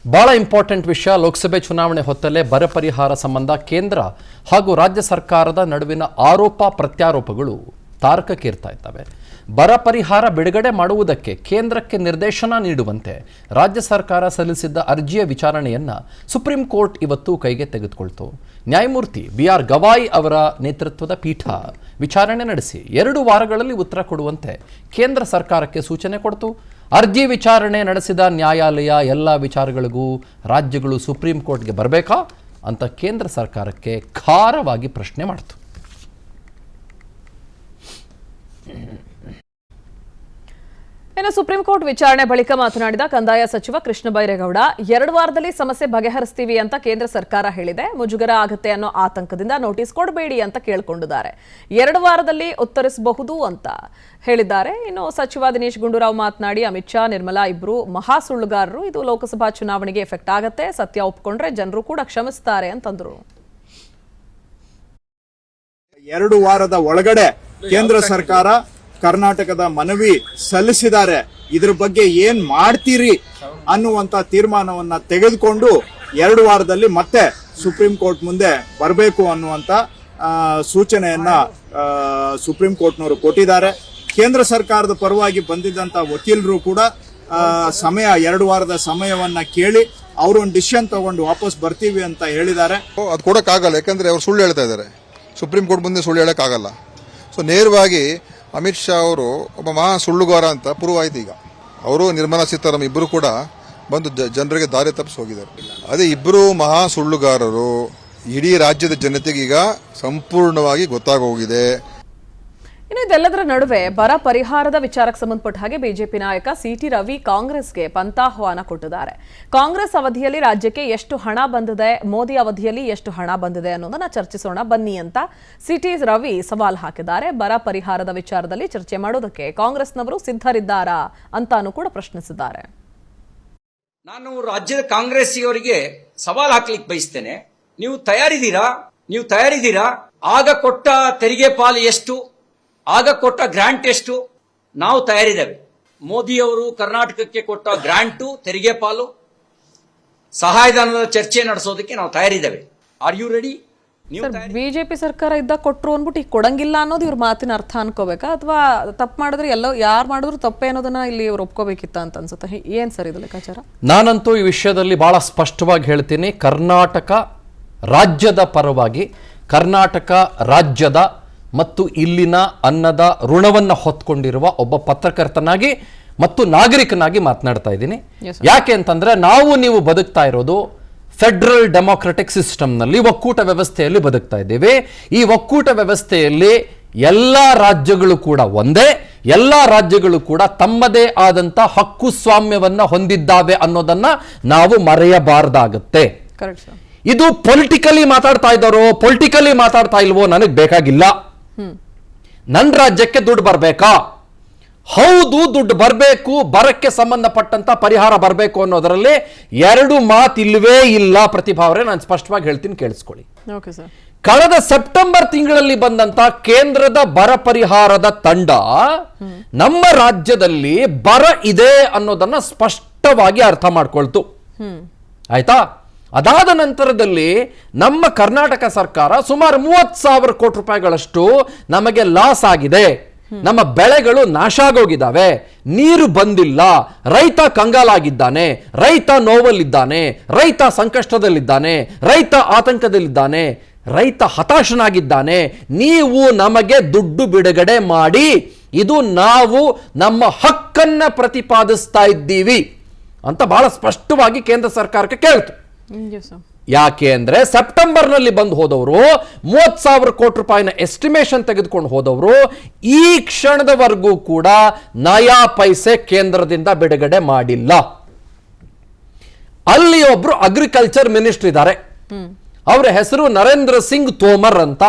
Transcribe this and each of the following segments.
ಬಹಳ ಇಂಪಾರ್ಟೆಂಟ್ ವಿಷಯ. ಲೋಕಸಭೆ ಚುನಾವಣೆ ಹೊತ್ತಲ್ಲೇ ಬರ ಪರಿಹಾರ ಸಂಬಂಧ ಕೇಂದ್ರ ಹಾಗೂ ರಾಜ್ಯ ಸರ್ಕಾರದ ನಡುವಿನ ಆರೋಪ ಪ್ರತ್ಯಾರೋಪಗಳು ತಾರಕಕ್ಕೇರ್ತಾ ಇದ್ದಾವೆ. ಬರ ಪರಿಹಾರ ಬಿಡುಗಡೆ ಮಾಡುವುದಕ್ಕೆ ಕೇಂದ್ರಕ್ಕೆ ನಿರ್ದೇಶನ ನೀಡುವಂತೆ ರಾಜ್ಯ ಸರ್ಕಾರ ಸಲ್ಲಿಸಿದ್ದ ಅರ್ಜಿಯ ವಿಚಾರಣೆಯನ್ನು ಸುಪ್ರೀಂ ಕೋರ್ಟ್ ಇವತ್ತು ಕೈಗೆ ತೆಗೆದುಕೊಳ್ತು. ನ್ಯಾಯಮೂರ್ತಿ BR ಗವಾಯ್ ಅವರ ನೇತೃತ್ವದ ಪೀಠ ವಿಚಾರಣೆ ನಡೆಸಿ 2 ವಾರಗಳಲ್ಲಿ ಉತ್ತರ ಕೊಡುವಂತೆ ಕೇಂದ್ರ ಸರ್ಕಾರಕ್ಕೆ ಸೂಚನೆ ಕೊಡ್ತು. ಅರ್ಜಿ ವಿಚಾರಣೆ ನಡೆಸಿದ ನ್ಯಾಯಾಲಯ ಎಲ್ಲ ವಿಚಾರಗಳಿಗೂ ರಾಜ್ಯಗಳು ಸುಪ್ರೀಂ ಕೋರ್ಟ್ಗೆ ಬರಬೇಕಾ ಅಂತ ಕೇಂದ್ರ ಸರ್ಕಾರಕ್ಕೆ ಖಾರವಾಗಿ ಪ್ರಶ್ನೆ ಮಾಡಿತು. ಇನ್ನು ಸುಪ್ರೀಂ ಕೋರ್ಟ್ ವಿಚಾರಣೆ ಬಳಿಕ ಮಾತನಾಡಿದ ಕಂದಾಯ ಸಚಿವ ಕೃಷ್ಣ ಬೈರೇಗೌಡ, 2 ವಾರದಲ್ಲಿ ಸಮಸ್ಯೆ ಬಗೆಹರಿಸ್ತೀವಿ ಅಂತ ಕೇಂದ್ರ ಸರ್ಕಾರ ಹೇಳಿದೆ. ಮುಜುಗರ ಆಗತ್ತೆ ಅನ್ನೋ ಆತಂಕದಿಂದ ನೋಟಿಸ್ ಕೊಡಬೇಡಿ ಅಂತ ಕೇಳಿಕೊಂಡಿದ್ದಾರೆ. 2 ವಾರದಲ್ಲಿ ಉತ್ತರಿಸಬಹುದು ಅಂತ ಹೇಳಿದ್ದಾರೆ. ಇನ್ನು ಸಚಿವ ದಿನೇಶ್ ಗುಂಡೂರಾವ್ ಮಾತನಾಡಿ, ಅಮಿತ್ ಶಾ, ನಿರ್ಮಲಾ ಇಬ್ರು ಮಹಾ ಸುಳ್ಳುಗಾರರು. ಇದು ಲೋಕಸಭಾ ಚುನಾವಣೆಗೆ ಎಫೆಕ್ಟ್ ಆಗತ್ತೆ. ಸತ್ಯ ಒಪ್ಪಿಕೊಂಡ್ರೆ ಜನರು ಕೂಡ ಕ್ಷಮಿಸ್ತಾರೆ ಅಂತಂದ್ರು. 2 ವಾರದ ಒಳಗಡೆ ಕೇಂದ್ರ ಸರ್ಕಾರ ಕರ್ನಾಟಕದ ಮನವಿ ಸಲ್ಲಿಸಿದ್ದಾರೆ. ಇದ್ರ ಬಗ್ಗೆ ಏನ್ ಮಾಡ್ತೀರಿ ಅನ್ನುವಂತ ತೀರ್ಮಾನವನ್ನ ತೆಗೆದುಕೊಂಡು 2 ವಾರದಲ್ಲಿ ಮತ್ತೆ ಸುಪ್ರೀಂ ಕೋರ್ಟ್ ಮುಂದೆ ಬರಬೇಕು ಅನ್ನುವಂತ ಸೂಚನೆಯನ್ನ ಸುಪ್ರೀಂ ಕೋರ್ಟ್ನವರು ಕೊಟ್ಟಿದ್ದಾರೆ. ಕೇಂದ್ರ ಸರ್ಕಾರದ ಪರವಾಗಿ ಬಂದಿದ್ದಂತ ವಕೀಲರು ಕೂಡ 2 ವಾರದ ಸಮಯವನ್ನ ಕೇಳಿ ಅವರು ಒಂದು ಡಿಸಿಷನ್ ತಗೊಂಡು ವಾಪಸ್ ಬರ್ತೀವಿ ಅಂತ ಹೇಳಿದ್ದಾರೆ. ಅದು ಕೊಡೋಕ್ಕಾಗಲ್ಲ, ಯಾಕಂದ್ರೆ ಅವ್ರು ಸುಳ್ಳು ಹೇಳ್ತಾ ಇದ್ದಾರೆ. ಸುಪ್ರೀಂ ಕೋರ್ಟ್ ಮುಂದೆ ಸುಳ್ಳು ಹೇಳೋಕ್ಕಾಗಲ್ಲ. ಸೊ ನೇರವಾಗಿ ಅಮಿತ್ ಶಾ ಅವರು ಒಬ್ಬ ಮಹಾ ಸುಳ್ಳುಗಾರ ಅಂತ ಪ್ರೂವ್ ಆಯ್ತು. ಈಗ ಅವರು ನಿರ್ಮಲಾ ಸೀತಾರಾಮನ್ ಇಬ್ಬರು ಕೂಡ ಬಂದು ಜನರಿಗೆ ದಾರಿ ತಪ್ಪಿಸಿ ಹೋಗಿದ್ದಾರೆ. ಅದೇ ಇಬ್ಬರು ಮಹಾ ಸುಳ್ಳುಗಾರರು ಇಡೀ ರಾಜ್ಯದ ಜನತೆಗೆ ಈಗ ಸಂಪೂರ್ಣವಾಗಿ ಗೊತ್ತಾಗೋಗಿದೆ. ಇನ್ನು ಇದೆಲ್ಲದರ ನಡುವೆ ಬರ ಪರಿಹಾರದ ವಿಚಾರಕ್ಕೆ ಸಂಬಂಧಪಟ್ಟ ಹಾಗೆ ಬಿಜೆಪಿ ನಾಯಕ CT ರವಿ ಕಾಂಗ್ರೆಸ್ಗೆ ಪಂಥಾಹ್ವಾನ ಕೊಟ್ಟಿದ್ದಾರೆ. ಕಾಂಗ್ರೆಸ್ ಅವಧಿಯಲ್ಲಿ ರಾಜ್ಯಕ್ಕೆ ಎಷ್ಟು ಹಣ ಬಂದಿದೆ, ಮೋದಿ ಅವಧಿಯಲ್ಲಿ ಎಷ್ಟು ಹಣ ಬಂದಿದೆ ಅನ್ನೋದನ್ನ ಚರ್ಚಿಸೋಣ ಬನ್ನಿ ಅಂತ CT ರವಿ ಸವಾಲ್ ಹಾಕಿದ್ದಾರೆ. ಬರ ಪರಿಹಾರದ ವಿಚಾರದಲ್ಲಿ ಚರ್ಚೆ ಮಾಡೋದಕ್ಕೆ ಕಾಂಗ್ರೆಸ್ನವರು ಸಿದ್ಧರಿದ್ದಾರಾ ಅಂತಾನೂ ಕೂಡ ಪ್ರಶ್ನಿಸಿದ್ದಾರೆ. ನಾನು ರಾಜ್ಯದ ಕಾಂಗ್ರೆಸ್ಸಿಗರಿಗೆ ಸವಾಲ್ ಹಾಕ್ಲಿಕ್ಕೆ ಬಯಸ್ತೇನೆ. ನೀವು ತಯಾರಿದ್ದೀರಾ? ಆಗ ಕೊಟ್ಟ ತೆರಿಗೆ ಪಾಲು ಎಷ್ಟು, ಆಗ ಕೊಟ್ಟ ಗ್ರಾಂಟ್ ಎಷ್ಟು? ನಾವು ತಯಾರಿದ್ದೇವೆ. ಮೋದಿಯವರು ಕರ್ನಾಟಕಕ್ಕೆ ಕೊಟ್ಟ ಗ್ರಾಂಟು, ತೆರಿಗೆ ಪಾಲು, ಸಹಾಯಧನದ ಚರ್ಚೆ ನಡೆಸೋದಕ್ಕೆ ನಾವು ತಯಾರಿದ್ದೇವೆ. Are you ready? ಬಿಜೆಪಿ ಸರ್ಕಾರ ಇದ್ದಾಗ ಕೊಟ್ರು ಅಂದ್ಬಿಟ್ಟು ಈಗ ಕೊಡಂಗಿಲ್ಲ ಅನ್ನೋದು ಇವ್ರ ಮಾತಿನ ಅರ್ಥ ಅನ್ಕೋಬೇಕಾ, ಅಥವಾ ತಪ್ಪು ಮಾಡಿದ್ರೆ ಎಲ್ಲೋ ಯಾರು ಮಾಡಿದ್ರು ತಪ್ಪೇ ಅನ್ನೋದನ್ನ ಇಲ್ಲಿ ಇವ್ರು ಒಪ್ಕೋಬೇಕಿತ್ತ ಅಂತ ಅನ್ಸುತ್ತೆ. ಏನ್ ಸರ್ ಇದು ಲೆಕ್ಕಾಚಾರ? ನಾನಂತೂ ಈ ವಿಷಯದಲ್ಲಿ ಬಹಳ ಸ್ಪಷ್ಟವಾಗಿ ಹೇಳ್ತೀನಿ. ಕರ್ನಾಟಕ ರಾಜ್ಯದ ಪರವಾಗಿ, ಕರ್ನಾಟಕ ರಾಜ್ಯದ ಮತ್ತು ಇಲ್ಲಿನ ಅನ್ನದ ಋಣವನ್ನು ಹೊತ್ಕೊಂಡಿರುವ ಒಬ್ಬ ಪತ್ರಕರ್ತನಾಗಿ ಮತ್ತು ನಾಗರಿಕನಾಗಿ ಮಾತನಾಡ್ತಾ ಇದ್ದೀನಿ. ಯಾಕೆ ಅಂತಂದ್ರೆ ನೀವು ಬದುಕ್ತಾ ಇರೋದು ಫೆಡರಲ್ ಡೆಮೋಕ್ರೆಟಿಕ್ ಸಿಸ್ಟಮ್ನಲ್ಲಿ, ಒಕ್ಕೂಟ ವ್ಯವಸ್ಥೆಯಲ್ಲಿ ಬದುಕ್ತಾ ಇದ್ದೀವಿ. ಈ ಒಕ್ಕೂಟ ವ್ಯವಸ್ಥೆಯಲ್ಲಿ ಎಲ್ಲ ರಾಜ್ಯಗಳು ಕೂಡ ಒಂದೇ, ಎಲ್ಲ ರಾಜ್ಯಗಳು ಕೂಡ ತಮ್ಮದೇ ಆದಂತ ಹಕ್ಕು ಸ್ವಾಮ್ಯವನ್ನ ಹೊಂದಿದ್ದಾವೆ ಅನ್ನೋದನ್ನ ನಾವು ಮರೆಯಬಾರದಾಗುತ್ತೆ. ಇದು ಪೊಲಿಟಿಕಲಿ ಮಾತಾಡ್ತಾ ಇದ್ದಾರೋ ಪೊಲಿಟಿಕಲಿ ಮಾತಾಡ್ತಾ ಇಲ್ವೋ ನನಗೆ ಬೇಕಾಗಿಲ್ಲ. ನನ್ನ ರಾಜ್ಯಕ್ಕೆ ದುಡ್ಡು ಬರಬೇಕಾ? ಹೌದು, ದುಡ್ಡು ಬರಬೇಕು. ಬರಕ್ಕೆ ಸಂಬಂಧಪಟ್ಟಂತ ಪರಿಹಾರ ಬರಬೇಕು ಅನ್ನೋದರಲ್ಲಿ 2 ಮಾತಿಲ್ವೇ ಇಲ್ಲ. ಪ್ರತಿಭಾ ಅವರೇ, ನಾನು ಸ್ಪಷ್ಟವಾಗಿ ಹೇಳ್ತೀನಿ, ಕೇಳಿಸ್ಕೊಳ್ಳಿ. ಕಳೆದ ಸೆಪ್ಟೆಂಬರ್ ತಿಂಗಳಲ್ಲಿ ಬಂದಂತ ಕೇಂದ್ರದ ಬರ ಪರಿಹಾರದ ತಂಡ ನಮ್ಮ ರಾಜ್ಯದಲ್ಲಿ ಬರ ಇದೆ ಅನ್ನೋದನ್ನ ಸ್ಪಷ್ಟವಾಗಿ ಅರ್ಥ ಮಾಡ್ಕೊಳ್ತು. ಆಯ್ತಾ? ಅದಾದ ನಂತರದಲ್ಲಿ ನಮ್ಮ ಕರ್ನಾಟಕ ಸರ್ಕಾರ ಸುಮಾರು 30,000 ಕೋಟಿ ರೂಪಾಯಿಗಳಷ್ಟು ನಮಗೆ ಲಾಸ್ ಆಗಿದೆ, ನಮ್ಮ ಬೆಳೆಗಳು ನಾಶ ಆಗೋಗಿದ್ದಾವೆ, ನೀರು ಬಂದಿಲ್ಲ, ರೈತ ಕಂಗಾಲಾಗಿದ್ದಾನೆ, ರೈತ ನೋವಲ್ಲಿದ್ದಾನೆ, ರೈತ ಸಂಕಷ್ಟದಲ್ಲಿದ್ದಾನೆ, ರೈತ ಆತಂಕದಲ್ಲಿದ್ದಾನೆ, ರೈತ ಹತಾಶನಾಗಿದ್ದಾನೆ, ನೀವು ನಮಗೆ ದುಡ್ಡು ಬಿಡುಗಡೆ ಮಾಡಿ, ಇದು ನಾವು ನಮ್ಮ ಹಕ್ಕನ್ನ ಪ್ರತಿಪಾದಿಸ್ತಾ ಇದ್ದೀವಿ ಅಂತ ಬಹಳ ಸ್ಪಷ್ಟವಾಗಿ ಕೇಂದ್ರ ಸರ್ಕಾರಕ್ಕೆ ಕೇಳ್ತು. ಯಾಕೆ ಅಂದ್ರೆ ಸೆಪ್ಟೆಂಬರ್ನಲ್ಲಿ ಬಂದು ಹೋದವರು 30,000 ಕೋಟಿ ರೂಪಾಯಿನ ಎಸ್ಟಿಮೇಷನ್ ತೆಗೆದುಕೊಂಡು ಹೋದವರು ಈ ಕ್ಷಣದವರೆಗೂ ಕೂಡ ನಯಾ ಪೈಸೆ ಕೇಂದ್ರದಿಂದ ಬಿಡುಗಡೆ ಮಾಡಿಲ್ಲ. ಅಲ್ಲಿ ಒಬ್ರು ಅಗ್ರಿಕಲ್ಚರ್ ಮಿನಿಸ್ಟರ್ ಇದ್ದಾರೆ, ಅವರ ಹೆಸರು ನರೇಂದ್ರ ಸಿಂಗ್ ತೋಮರ್ ಅಂತ.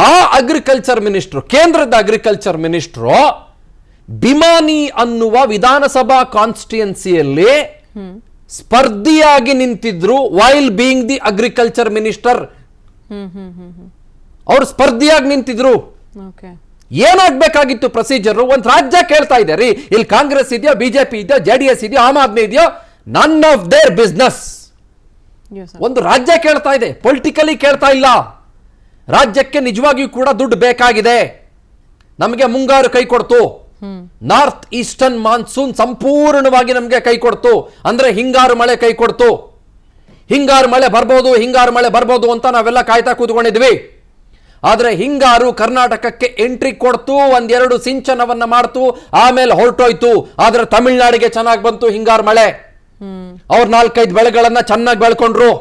ಆ ಅಗ್ರಿಕಲ್ಚರ್ ಮಿನಿಸ್ಟರ್, ಕೇಂದ್ರದ ಅಗ್ರಿಕಲ್ಚರ್ ಮಿನಿಸ್ಟರ್, ಬಿಮಾನಿ ಅನ್ನುವ ವಿಧಾನಸಭಾ ಕಾನ್ಸ್ಟಿಟ್ಯೂನ್ಸಿಯಲ್ಲಿ ಸ್ಪರ್ಧಿಯಾಗಿ ನಿಂತಿದ್ರು. While being the agriculture minister ಅವರು ಸ್ಪರ್ಧಿಯಾಗಿ ನಿಂತಿದ್ರು. ಏನಾಗಬೇಕಾಗಿತ್ತು ಪ್ರೊಸೀಜರ್? ಒಂದು ರಾಜ್ಯ ಕೇಳ್ತಾ ಇದ್ದಾರೆ, ಇಲ್ಲಿ ಕಾಂಗ್ರೆಸ್ ಇದೆಯಾ, ಬಿಜೆಪಿ ಇದೆಯಾ, JDS ಇದೆಯಾ, ಆಮ್ ಆದ್ಮಿ ಇದೆಯಾ, none of their business. Yes, sir. ಒಂದು ರಾಜ್ಯ ಕೇಳ್ತಾ ಇದೆ, ಪೊಲಿಟಿಕಲಿ ಕೇಳ್ತಾ ಇಲ್ಲ. ರಾಜ್ಯಕ್ಕೆ ನಿಜವಾಗಿಯೂ ಕೂಡ ದುಡ್ಡು ಬೇಕಾಗಿದೆ. ನಮಗೆ ಮುಂಗಾರು ಕೈ ಕೊಡ್ತು, ನಾರ್ತ್ ಈಸ್ಟರ್ನ್ ಮಾನ್ಸೂನ್ ಸಂಪೂರ್ಣವಾಗಿ ನಮಗೆ ಕೈ ಕೊಡ್ತು, ಅಂದ್ರೆ ಹಿಂಗಾರು ಮಳೆ ಕೈ ಕೊಡ್ತು. ಹಿಂಗಾರು ಮಳೆ ಬರ್ಬೋದು ಅಂತ ನಾವೆಲ್ಲ ಕಾಯ್ತಾ ಕೂತ್ಕೊಂಡಿದ್ವಿ. ಆದ್ರೆ ಹಿಂಗಾರು ಕರ್ನಾಟಕಕ್ಕೆ ಎಂಟ್ರಿ ಕೊಡ್ತು, ಒಂದೆರಡು ಸಿಂಚನವನ್ನ ಮಾಡ್ತು, ಆಮೇಲೆ ಹೊರಟೋಯ್ತು. ಆದ್ರೆ ತಮಿಳ್ನಾಡಿಗೆ ಚೆನ್ನಾಗಿ ಬಂತು ಹಿಂಗಾರು ಮಳೆ. ಅವ್ರ 4-5 ಬೆಳೆಗಳನ್ನ ಚೆನ್ನಾಗಿ ಬೆಳ್ಕೊಂಡ್ರು.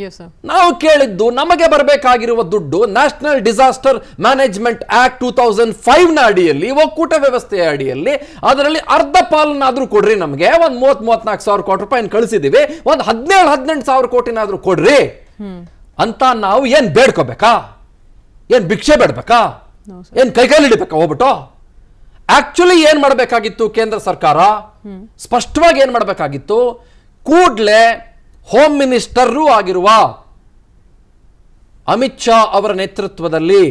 Yes, sir. ನಾವು ಕೇಳಿದ್ದು ನಮಗೆ ಬರಬೇಕಾಗಿರುವ ದುಡ್ಡು ನ್ಯಾಷನಲ್ ಡಿಸಾಸ್ಟರ್ ಮ್ಯಾನೇಜ್ಮೆಂಟ್ ಆಕ್ಟ್ 2005 ನ ಅಡಿಯಲ್ಲಿ, ಒಕ್ಕೂಟ ವ್ಯವಸ್ಥೆಯ ಅಡಿಯಲ್ಲಿ ಅದರಲ್ಲಿ ಅರ್ಧ ಪಾಲನ್ನಾದ್ರೂ ಕೊಡ್ರಿ. ನಮಗೆ ಒಂದು 30-34 ಸಾವಿರ ಕೋಟಿ ರೂಪಾಯಿ ಕಳಿಸಿದೀವಿ, ಒಂದು 17-18 ಸಾವಿರ ಕೋಟಿನಾದ್ರೂ ಕೊಡ್ರಿ ಅಂತ ನಾವು ಏನ್ ಬೇಡ್ಕೋಬೇಕಾ? ಏನ್ ಭಿಕ್ಷೆ ಬೇಡ್ಬೇಕಾ? ಏನ್ ಕೈಕಾಲು ಹಿಡಿಬೇಕಾ ಹೋಗ್ಬಿಟ್ಟು? ಆಕ್ಚುಲಿ ಏನ್ ಮಾಡಬೇಕಾಗಿತ್ತು ಕೇಂದ್ರ ಸರ್ಕಾರ? ಸ್ಪಷ್ಟವಾಗಿ ಏನ್ ಮಾಡಬೇಕಾಗಿತ್ತು? ಕೂಡ್ಲೆ ಹೋಮ್ ಮಿನಿಸ್ಟರ್ ಆಗಿರುವ ಅಮಿತ್ ಶಾ ಅವರ ನೇತೃತ್ವದಲ್ಲಿ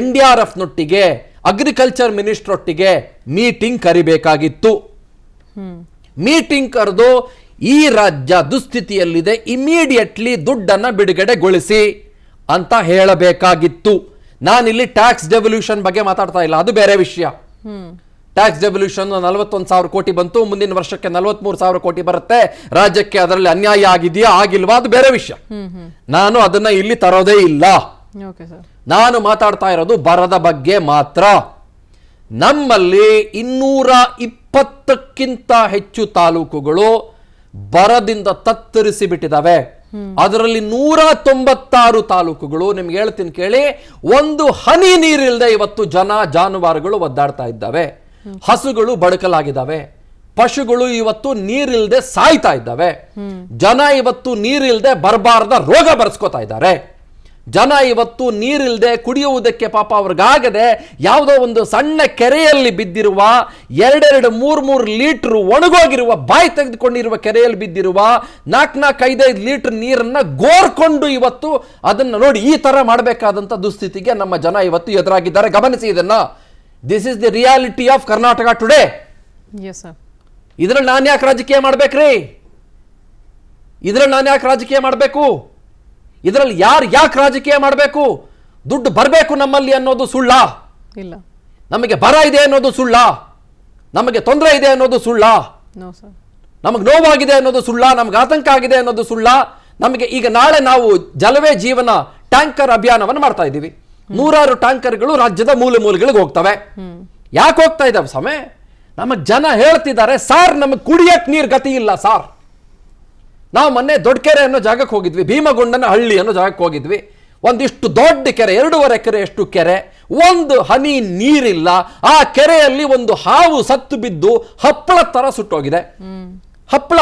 NDRF ನೊಟ್ಟಿಗೆ ಅಗ್ರಿಕಲ್ಚರ್ ಮಿನಿಸ್ಟರ್ ಒಟ್ಟಿಗೆ ಮೀಟಿಂಗ್ ಕರಿಬೇಕಾಗಿತ್ತು. ಮೀಟಿಂಗ್ ಕರೆದು ಈ ರಾಜ್ಯ ದುಸ್ಥಿತಿಯಲ್ಲಿದೆ, ಇಮಿಡಿಯೇಟ್ಲಿ ದುಡ್ಡನ್ನ ಬಿಡುಗಡೆಗೊಳಿಸಿ ಅಂತ ಹೇಳಬೇಕಾಗಿತ್ತು. ನಾನಿಲ್ಲಿ ಟ್ಯಾಕ್ಸ್ ಡೆವಲ್ಯೂಷನ್ ಬಗ್ಗೆ ಮಾತಾಡ್ತಾ ಇಲ್ಲ, ಅದು ಬೇರೆ ವಿಷಯ. ಟ್ಯಾಕ್ಸ್ ಡೆವಲ್ಯೂಷನ್ 41,000 ಕೋಟಿ ಬಂತು, ಮುಂದಿನ ವರ್ಷಕ್ಕೆ 43,000 ಕೋಟಿ ಬರುತ್ತೆ. ರಾಜ್ಯಕ್ಕೆ ಅದರಲ್ಲಿ ಅನ್ಯಾಯ ಆಗಿದೆಯಾ ಆಗಿಲ್ವಾ ಅದು ಬೇರೆ ವಿಷಯ. ನಾನು ಅದನ್ನ ಇಲ್ಲಿ ತರೋದೇ ಇಲ್ಲ. Okay, sir. ನಾನು ಮಾತಾಡ್ತಾ ಇರೋದು ಬರದ ಬಗ್ಗೆ ಮಾತ್ರ. ನಮ್ಮಲ್ಲಿ 220ಕ್ಕಿಂತ ಹೆಚ್ಚು ತಾಲೂಕುಗಳು ಬರದಿಂದ ತತ್ತರಿಸಿ ಬಿಟ್ಟಿದ್ದಾವೆ. ಅದರಲ್ಲಿ 196 ತಾಲೂಕುಗಳು, ನಿಮ್ಗೆ ಹೇಳ್ತೀನಿ ಕೇಳಿ, ಒಂದು ಹನಿ ನೀರಿಲ್ಲದೆ ಇವತ್ತು ಜಾನುವಾರುಗಳು ಒದ್ದಾಡ್ತಾ ಇದ್ದಾವೆ. ಹಸುಗಳು ಬಡಕಲಾಗಿದ್ದಾವೆ, ಪಶುಗಳು ಇವತ್ತು ನೀರಿಲ್ಲದೆ ಸಾಯ್ತಾ ಇದ್ದಾವೆ. ಜನ ಇವತ್ತು ನೀರಿಲ್ಲದೆ ಬರಬಾರ್ದ ರೋಗ ಬರ್ಸ್ಕೊತಾ ಇದ್ದಾರೆ. ಜನ ಇವತ್ತು ನೀರಿಲ್ಲದೆ ಕುಡಿಯುವುದಕ್ಕೆ ಪಾಪ ಅವ್ರಿಗಾಗದೆ ಯಾವುದೋ ಒಂದು ಸಣ್ಣ ಕೆರೆಯಲ್ಲಿ ಬಿದ್ದಿರುವ 2-3 ಲೀಟರ್ ಒಣಗೋಗಿರುವ, ಬಾಯಿ ತೆಗೆದುಕೊಂಡಿರುವ ಕೆರೆಯಲ್ಲಿ ಬಿದ್ದಿರುವ 4-5 ಲೀಟರ್ ನೀರನ್ನ ಗೋರ್ಕೊಂಡು ಇವತ್ತು ಅದನ್ನ ನೋಡಿ ಈ ತರ ಮಾಡಬೇಕಾದಂತ ದುಸ್ಥಿತಿಗೆ ನಮ್ಮ ಜನ ಇವತ್ತು ಎದುರಾಗಿದ್ದಾರೆ. ಗಮನಿಸಿ ಇದನ್ನ. This is the reality of Karnataka today. Yes, sir. ಇದ್ರಲ್ಲಿ ನಾನು ಯಾಕೆ ರಾಜಕೀಯ ಮಾಡ್ಬೇಕ್ರಿ? ಇದ್ರಲ್ಲಿ ನಾನು ಯಾಕೆ ರಾಜಕೀಯ ಮಾಡಬೇಕು? ಇದರಲ್ಲಿ ಯಾಕೆ ರಾಜಕೀಯ ಮಾಡಬೇಕು? ದುಡ್ಡು ಬರಬೇಕು ನಮ್ಮಲ್ಲಿ ಅನ್ನೋದು ಸುಳ್ಳ? ಇಲ್ಲ. ನಮಗೆ ಬರ ಇದೆ ಅನ್ನೋದು ಸುಳ್ಳ? ನಮಗೆ ತೊಂದರೆ ಇದೆ ಅನ್ನೋದು ಸುಳ್ಳ? No, sir. ನಮಗೆ ನೋವಾಗಿದೆ ಅನ್ನೋದು ಸುಳ್ಳ? ನಮಗೆ ಆತಂಕ ಆಗಿದೆ ಅನ್ನೋದು ಸುಳ್ಳ? ನಮಗೆ ಈಗ ನಾಳೆ ನಾವು ಜಲವೇ ಜೀವನ ಟ್ಯಾಂಕರ್ ಅಭಿಯಾನವನ್ನು ಮಾಡ್ತಾ ಇದ್ದೀವಿ. 100 ಟ್ಯಾಂಕರ್ಗಳು ರಾಜ್ಯದ ಮೂಲೆಗಳಿಗೆ ಹೋಗ್ತವೆ. ಯಾಕೆ ಹೋಗ್ತಾ ಇದ್ದಾವೆ ಸಮಯ? ನಮಗೆ ಜನ ಹೇಳ್ತಿದ್ದಾರೆ, ಸಾರ್ ನಮಗೆ ಕುಡಿಯಕ್ ನೀರು ಗತಿ ಇಲ್ಲ ಸಾರ್. ನಾವು ಮೊನ್ನೆ ದೊಡ್ಡಕೆರೆ ಅನ್ನೋ ಜಾಗಕ್ಕೆ ಹೋಗಿದ್ವಿ, ಭೀಮಗೊಂಡನ ಹಳ್ಳಿ ಅನ್ನೋ ಜಾಗಕ್ಕೆ ಹೋಗಿದ್ವಿ. ಒಂದಿಷ್ಟು ದೊಡ್ಡ ಕೆರೆ, 2.5 ಎಕರೆಯಷ್ಟು ಕೆರೆ, ಒಂದು ಹನಿ ನೀರಿಲ್ಲ. ಆ ಕೆರೆಯಲ್ಲಿ ಒಂದು ಹಾವು ಸತ್ತು ಬಿದ್ದು ಹಪ್ಪಳ ತರ ಸುಟ್ಟೋಗಿದೆ. ಹಪ್ಪಳ,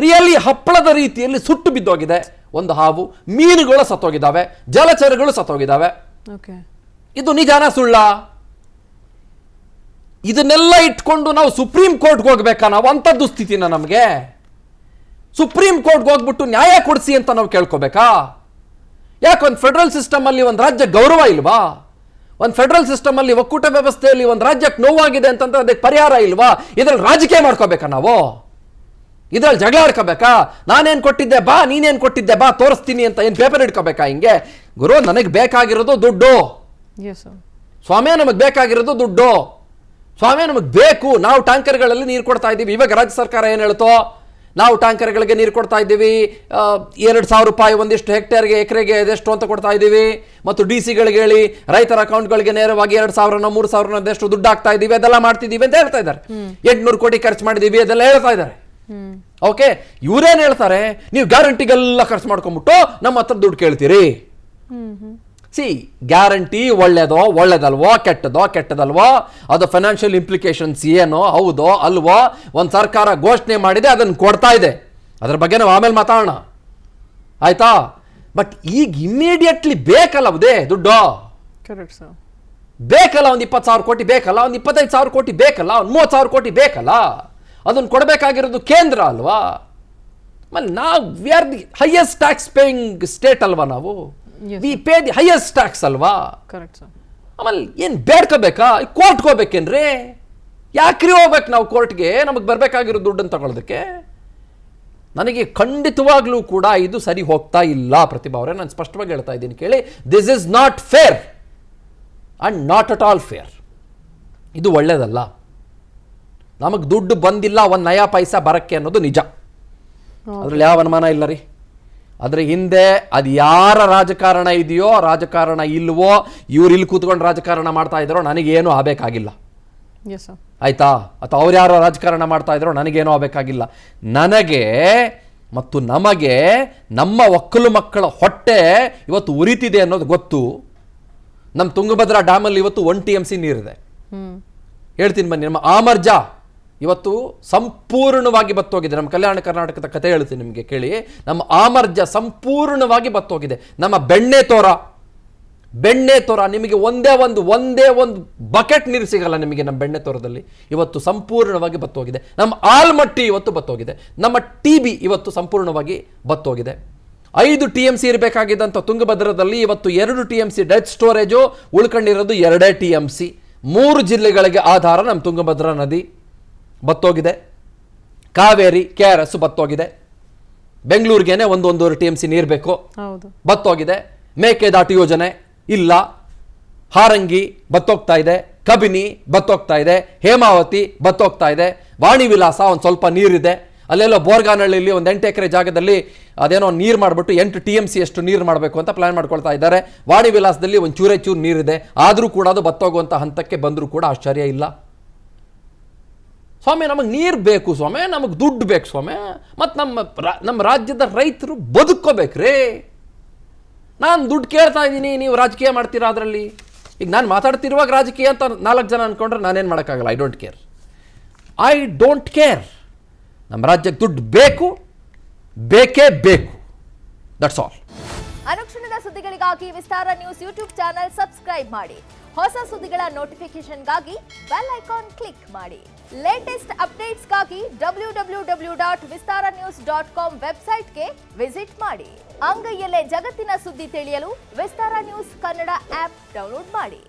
ರಿಯಲಿ ಹಪ್ಪಳದ ರೀತಿಯಲ್ಲಿ ಸುಟ್ಟು ಬಿದ್ದೋಗಿದೆ ಒಂದು ಹಾವು. ಮೀನುಗಳು ಸತ್ತೋಗಿದ್ದಾವೆ, ಜಲಚರಗಳು ಸತ್ತೋಗಿದ್ದಾವೆ. Okay. ಇದು ನಿಜಾನ ಸುಳ್ಳ? ಇದನ್ನೆಲ್ಲ ಇಟ್ಕೊಂಡು ನಾವು ಸುಪ್ರೀಂ ಕೋರ್ಟ್ಗೆ ಹೋಗ್ಬೇಕಾ? ನಾವು ಅಂತ ದುಸ್ಥಿತಿನ ನಮಗೆ? ಸುಪ್ರೀಂ ಕೋರ್ಟ್ಗೆ ಹೋಗ್ಬಿಟ್ಟು ನ್ಯಾಯ ಕೊಡಿಸಿ ಅಂತ ನಾವು ಕೇಳ್ಕೋಬೇಕಾ? ಯಾಕೆ ಒಂದು ಫೆಡರಲ್ ಸಿಸ್ಟಮ್ ಅಲ್ಲಿ ಒಂದು ರಾಜ್ಯ ಗೌರವ ಇಲ್ವಾ? ಒಂದು ಫೆಡರಲ್ ಸಿಸ್ಟಮ್ ಅಲ್ಲಿ, ಒಕ್ಕೂಟ ವ್ಯವಸ್ಥೆಯಲ್ಲಿ ಒಂದು ರಾಜ್ಯಕ್ಕೆ ನೋವಾಗಿದೆ ಅಂತಂದ್ರೆ ಅದಕ್ಕೆ ಪರಿಹಾರ ಇಲ್ವಾ? ಇದ್ರಲ್ಲಿ ರಾಜಕೀಯ ಮಾಡ್ಕೋಬೇಕಾ ನಾವು? ಇದ್ರಲ್ಲಿ ಜಗಳ ಆಡ್ಕೋಬೇಕಾ? ನಾನೇನ್ ಕೊಟ್ಟಿದ್ದೆ ಬಾ, ನೀನೇನ್ ಕೊಟ್ಟಿದ್ದೆ ಬಾ, ತೋರಿಸ್ತೀನಿ ಅಂತ ಏನ್ ಪೇಪರ್ ಇಟ್ಕೋಬೇಕಾ? ಹಿಂಗೆ ಗುರು, ನನಗೆ ಬೇಕಾಗಿರೋದು ದುಡ್ಡು. Yes, sir. ಸ್ವಾಮಿ, ನಮಗೆ ಬೇಕಾಗಿರೋದು ದುಡ್ಡು. ಸ್ವಾಮಿ, ನಮಗೆ ಬೇಕು. ನಾವು ಟ್ಯಾಂಕರ್ಗಳಲ್ಲಿ ನೀರು ಕೊಡ್ತಾ ಇದ್ದೀವಿ. ಇವಾಗ ರಾಜ್ಯ ಸರ್ಕಾರ ಏನು ಹೇಳ್ತೋ, ನಾವು ಟ್ಯಾಂಕರ್ಗಳಿಗೆ ನೀರು ಕೊಡ್ತಾ ಇದ್ದೀವಿ, 2,000 ರೂಪಾಯಿ ಒಂದಿಷ್ಟು ಹೆಕ್ಟೇರ್ಗೆ, ಎಕರೆಗೆ ಇದೆಷ್ಟು ಅಂತ ಕೊಡ್ತಾ ಇದ್ದೀವಿ. ಮತ್ತು DC-ಗಳಿಗೆ ಹೇಳಿ ರೈತರ ಅಕೌಂಟ್ಗಳಿಗೆ ನೇರವಾಗಿ 2,000 3,000 ಅದೆಷ್ಟು ದುಡ್ಡು ಹಾಕ್ತಾ ಇದ್ದೀವಿ, ಅದೆಲ್ಲ ಮಾಡ್ತಿದ್ದೀವಿ ಅಂತ ಹೇಳ್ತಾ ಇದ್ದಾರೆ. 800 ಕೋಟಿ ಖರ್ಚು ಮಾಡಿದ್ದೀವಿ ಅದೆಲ್ಲ ಹೇಳ್ತಾ ಇದ್ದಾರೆ. ಓಕೆ, ಇವರೇನು ಹೇಳ್ತಾರೆ, ನೀವು ಗ್ಯಾರಂಟಿಗೆಲ್ಲ ಖರ್ಚು ಮಾಡ್ಕೊಂಡ್ಬಿಟ್ಟು ನಮ್ಮ ಹತ್ರ ದುಡ್ಡು ಕೇಳ್ತೀರಿ. ಸಿ, ಗ್ಯಾರಂಟಿ ಒಳ್ಳೇದಲ್ವೋ ಕೆಟ್ಟದಲ್ವೋ, ಅದು ಫೈನಾನ್ಷಿಯಲ್ ಇಂಪ್ಲಿಕೇಶನ್ಸ್ ಏನೋ ಹೌದೋ ಅಲ್ವೋ, ಒಂದು ಸರ್ಕಾರ ಘೋಷಣೆ ಮಾಡಿದೆ, ಅದನ್ನು ಕೊಡ್ತಾ ಇದೆ. ಅದ್ರ ಬಗ್ಗೆ ನಾವು ಆಮೇಲೆ ಮಾತಾಡೋಣ, ಆಯ್ತಾ? ಬಟ್ ಈಗ ಇಮಿಡಿಯೇಟ್ಲಿ ಬೇಕಲ್ಲ ದುಡ್ಡು. Correct, sir. ಬೇಕಲ್ಲ, ಒಂದು 20,000 ಕೋಟಿ ಬೇಕಲ್ಲ, ಒಂದು 25,000 ಕೋಟಿ ಬೇಕಲ್ಲ, ಒಂದು 30,000 ಕೋಟಿ ಬೇಕಲ್ಲ. ಅದನ್ನು ಕೊಡಬೇಕಾಗಿರೋದು ಕೇಂದ್ರ ಅಲ್ವಾ? ಆಮೇಲೆ ನಾವು we are the highest tax paying state ಅಲ್ವಾ ನಾವು? Yes, V pay the highest tax ಅಲ್ವಾ? Correct, sir. ಆಮೇಲೆ ಏನು ಬೇಡ್ಕೋಬೇಕಾ? ಕೋರ್ಟ್ಗೆ ಹೋಗ್ಬೇಕೇನ್ರಿ? ಯಾಕ್ರಿ ಹೋಗ್ಬೇಕು ನಾವು ಕೋರ್ಟ್ಗೆ? ನಮಗೆ ಬರಬೇಕಾಗಿರೋ ದುಡ್ಡನ್ನು ತಗೊಳ್ಳೋದಕ್ಕೆ ನನಗೆ ಖಂಡಿತವಾಗ್ಲೂ ಕೂಡ ಇದು ಸರಿ ಹೋಗ್ತಾ ಇಲ್ಲ ಪ್ರತಿಭಾ ಅವರೇ, ನಾನು ಸ್ಪಷ್ಟವಾಗಿ ಹೇಳ್ತಾ ಇದ್ದೀನಿ ಕೇಳಿ. This is not fair and not at all fair. ಇದು ಒಳ್ಳೇದಲ್ಲ. ನಮಗೆ ದುಡ್ಡು ಬಂದಿಲ್ಲ ಒಂದು ನಯಾ ಪೈಸಾ ಬರಕ್ಕೆ ಅನ್ನೋದು ನಿಜ, ಅದ್ರಲ್ಲಿ ಯಾವ ಅನುಮಾನ ಇಲ್ಲ ರೀ. ಅದ್ರ ಹಿಂದೆ ಅದು ಯಾರ ರಾಜಕಾರಣ ಇದೆಯೋ, ರಾಜಕಾರಣ ಇಲ್ವೋ, ಇವ್ರು ಇಲ್ಲಿ ಕೂತ್ಕೊಂಡು ರಾಜಕಾರಣ ಮಾಡ್ತಾ ಇದ್ದಾರೋ ನನಗೇನು ಆಗಬೇಕಾಗಿಲ್ಲ, ಆಯ್ತಾ? ಅಥವಾ ಅವ್ರು ಯಾರೋ ರಾಜಕಾರಣ ಮಾಡ್ತಾ ಇದ್ದಾರೋ ನನಗೇನೋ ಆಗಬೇಕಾಗಿಲ್ಲ. ನನಗೆ ಮತ್ತು ನಮಗೆ ನಮ್ಮ ಒಕ್ಕಲು ಮಕ್ಕಳ ಹೊಟ್ಟೆ ಇವತ್ತು ಉರಿತಿದೆ ಅನ್ನೋದು ಗೊತ್ತು. ನಮ್ಮ ತುಂಗಭದ್ರಾ ಡ್ಯಾಮಲ್ಲಿ ಇವತ್ತು 1 TMC ನೀರಿದೆ. ಹೇಳ್ತೀನಿ ಬನ್ನಿ. ನಮ್ಮ ಆಮರ್ಜ ಇವತ್ತು ಸಂಪೂರ್ಣವಾಗಿ ಬತ್ತೋಗಿದೆ. ನಮ್ಮ ಕಲ್ಯಾಣ ಕರ್ನಾಟಕದ ಕಥೆ ಹೇಳ್ತೀನಿ ನಿಮಗೆ ಕೇಳಿ. ನಮ್ಮ ಆಮರ್ಜ ಸಂಪೂರ್ಣವಾಗಿ ಬತ್ತೋಗಿದೆ. ನಮ್ಮ ಬೆಣ್ಣೆ ತೋರ ನಿಮಗೆ ಒಂದೇ ಒಂದು ಬಕೆಟ್ ನೀರು ಸಿಗಲ್ಲ ನಿಮಗೆ ನಮ್ಮ ಬೆಣ್ಣೆ ತೋರದಲ್ಲಿ. ಇವತ್ತು ಸಂಪೂರ್ಣವಾಗಿ ಬತ್ತೋಗಿದೆ. ನಮ್ಮ ಆಲ್ಮಟ್ಟಿ ಇವತ್ತು ಬತ್ತೋಗಿದೆ. ನಮ್ಮ TB ಇವತ್ತು ಸಂಪೂರ್ಣವಾಗಿ ಬತ್ತೋಗಿದೆ. 5 TMC ಇರಬೇಕಾಗಿದ್ದಂಥ ತುಂಗಭದ್ರದಲ್ಲಿ ಇವತ್ತು 2 TMC ಡೆಡ್ ಸ್ಟೋರೇಜು, ಉಳ್ಕೊಂಡಿರೋದು 2 TMC. 3 ಜಿಲ್ಲೆಗಳಿಗೆ ಆಧಾರ ನಮ್ಮ ತುಂಗಭದ್ರಾ ನದಿ ಬತ್ತೋಗಿದೆ. ಕಾವೇರಿ KRS ಬತ್ತೋಗಿದೆ. ಬೆಂಗಳೂರಿಗೇನೆ 1-1.5 TMC ನೀರು ಬೇಕು, ಬತ್ತೋಗಿದೆ. ಮೇಕೆದಾಟು ಯೋಜನೆ ಇಲ್ಲ. ಹಾರಂಗಿ ಬತ್ತೋಗ್ತಾ ಇದೆ, ಕಬಿನಿ ಬತ್ತೋಗ್ತಾ ಇದೆ, ಹೇಮಾವತಿ ಬತ್ತೋಗ್ತಾ ಇದೆ, ವಾಣಿ ವಿಲಾಸ ಒಂದು ಸ್ವಲ್ಪ ನೀರಿದೆ. ಅಲ್ಲೆಲ್ಲೋ ಬೋರ್ಗಾನಹಳ್ಳಿಲಿ ಒಂದು 8 ಎಕರೆ ಜಾಗದಲ್ಲಿ ಅದೇನೋ ನೀರು ಮಾಡಿಬಿಟ್ಟು 8 TMC ಅಷ್ಟು ನೀರು ಮಾಡಬೇಕು ಅಂತ ಪ್ಲಾನ್ ಮಾಡ್ಕೊಳ್ತಾ ಇದ್ದಾರೆ. ವಾಣಿ ವಿಲಾಸದಲ್ಲಿ ಒಂದು ಚೂರು ನೀರಿದೆ, ಆದರೂ ಕೂಡ ಅದು ಬತ್ತೋಗುವಂಥ ಹಂತಕ್ಕೆ ಬಂದರೂ ಕೂಡ ಆಶ್ಚರ್ಯ ಇಲ್ಲ. ಸ್ವಾಮಿ ನಮಗೆ ನೀರು ಬೇಕು ಸ್ವಾಮಿ, ನಮಗೆ ದುಡ್ಡು ಬೇಕು ಸ್ವಾಮಿ, ಮತ್ತು ನಮ್ಮ ರಾಜ್ಯದ ರೈತರು ಬದುಕೋಬೇಕ್ರಿ. ನಾನು ದುಡ್ಡು ಕೇಳ್ತಾ ಇದ್ದೀನಿ, ನೀವು ರಾಜಕೀಯ ಮಾಡ್ತೀರಾ ಅದರಲ್ಲಿ. ಈಗ ನಾನು ಮಾತಾಡ್ತಿರುವಾಗ ರಾಜಕೀಯ ಅಂತ 4 ಜನ ಅಂದ್ಕೊಂಡ್ರೆ ನಾನೇನು ಮಾಡೋಕ್ಕಾಗಲ್ಲ. I don't care. ನಮ್ಮ ರಾಜ್ಯಕ್ಕೆ ದುಡ್ಡು ಬೇಕೇ ಬೇಕು. That's all. ಅನುಕ್ಷಣದ ಸುದ್ದಿಗಳಿಗಾಗಿ ವಿಸ್ತಾರ ನ್ಯೂಸ್ ಯೂಟ್ಯೂಬ್ ಚಾನೆಲ್ ಸಬ್ಸ್ಕ್ರೈಬ್ ಮಾಡಿ. ಹೊಸ ಸುದ್ದಿಗಳ ನೋಟಿಫಿಕೇಶನ್ಗಾಗಿ ಬೆಲ್ ಐಕಾನ್ ಕ್ಲಿಕ್ ಮಾಡಿ. ಲೇಟೆಸ್ಟ್ ಅಪ್ಡೇಟ್ಸ್ಗಾಗಿ www.vistaranews.com ವೆಬ್ಸೈಟ್ಗೆ ವಿಸಿಟ್ ಮಾಡಿ. ಅಂಗೈಯಲ್ಲೇ ಜಗತ್ತಿನ ಸುದ್ದಿ ತಿಳಿಯಲು ವಿಸ್ತಾರ ನ್ಯೂಸ್ ಕನ್ನಡ ಆಪ್ ಡೌನ್ಲೋಡ್ ಮಾಡಿ.